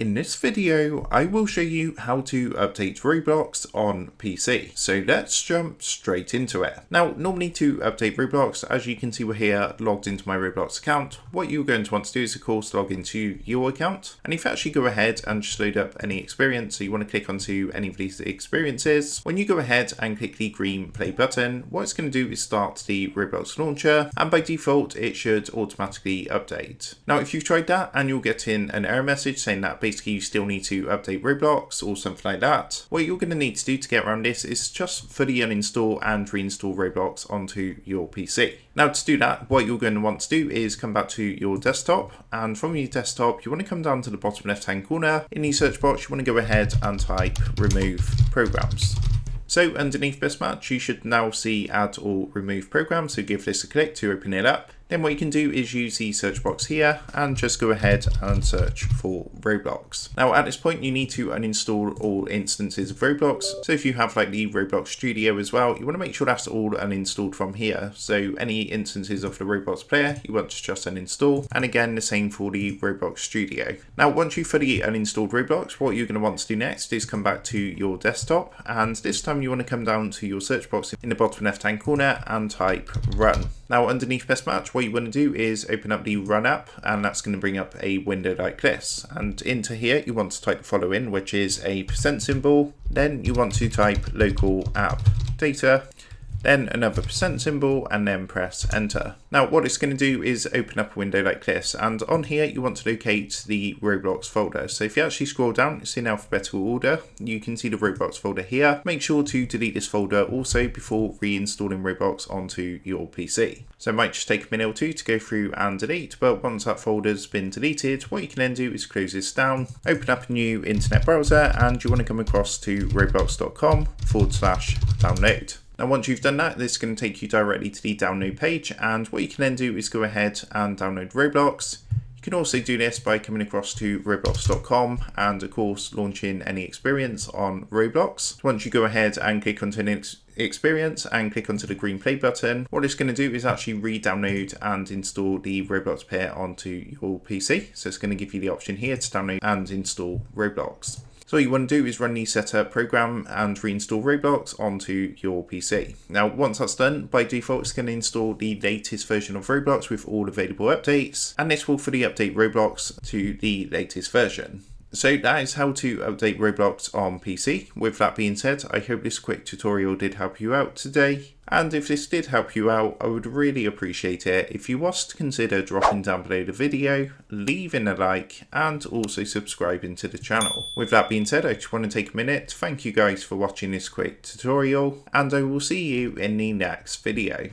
In this video, I will show you how to update Roblox on PC. So let's jump straight into it. Now, normally to update Roblox, as you can see we're here logged into my Roblox account. What you're going to want to do is of course log into your account. And if you actually go ahead and just load up any experience, so you want to click onto any of these experiences, when you go ahead and click the green play button, what it's going to do is start the Roblox launcher, and by default it should automatically update. Now if you've tried that and you'll get in an error message saying that basically you still need to update Roblox or something like that, what you're going to need to do to get around this is just fully uninstall and reinstall Roblox onto your PC. Now to do that, what you're going to want to do is come back to your desktop, and from your desktop you want to come down to the bottom left hand corner. In the search box you want to go ahead and type remove programs. So underneath this match you should now see add or remove programs, so give this a click to open it up. Then what you can do is use the search box here and just go ahead and search for Roblox. Now at this point you need to uninstall all instances of Roblox. So if you have like the Roblox Studio as well, you want to make sure that's all uninstalled from here. So any instances of the Roblox player you want to just uninstall, and again the same for the Roblox Studio. Now once you've fully uninstalled Roblox, what you're going to want to do next is come back to your desktop, and this time you want to come down to your search box in the bottom left hand corner and type run. Now underneath this match, what you want to do is open up the Run app, and that's going to bring up a window like this. And into here you want to type the following, which is a % symbol. Then you want to type local app data, then another % symbol, and then press enter. Now what it's going to do is open up a window like this, and on here you want to locate the Roblox folder. So if you actually scroll down, it's in alphabetical order, you can see the Roblox folder here. Make sure to delete this folder also before reinstalling Roblox onto your PC. So it might just take a minute or two to go through and delete, but once that folder's been deleted, what you can then do is close this down, open up a new internet browser, and you want to come across to roblox.com/download. Now once you've done that, this is going to take you directly to the download page, and what you can then do is go ahead and download Roblox. You can also do this by coming across to roblox.com and of course launching any experience on Roblox. Once you go ahead and click onto an experience and click onto the green play button, what it's going to do is actually re-download and install the Roblox player onto your PC. So it's going to give you the option here to download and install Roblox. So all you want to do is run the setup program and reinstall Roblox onto your PC. Now once that's done, by default it's going to install the latest version of Roblox with all available updates, and this will fully update Roblox to the latest version. So that is how to update Roblox on PC. With that being said, I hope this quick tutorial did help you out today. And if this did help you out, I would really appreciate it if you was to consider dropping down below the video, leaving a like, and also subscribing to the channel. With that being said, I just want to take a minute to thank you guys for watching this quick tutorial, and I will see you in the next video.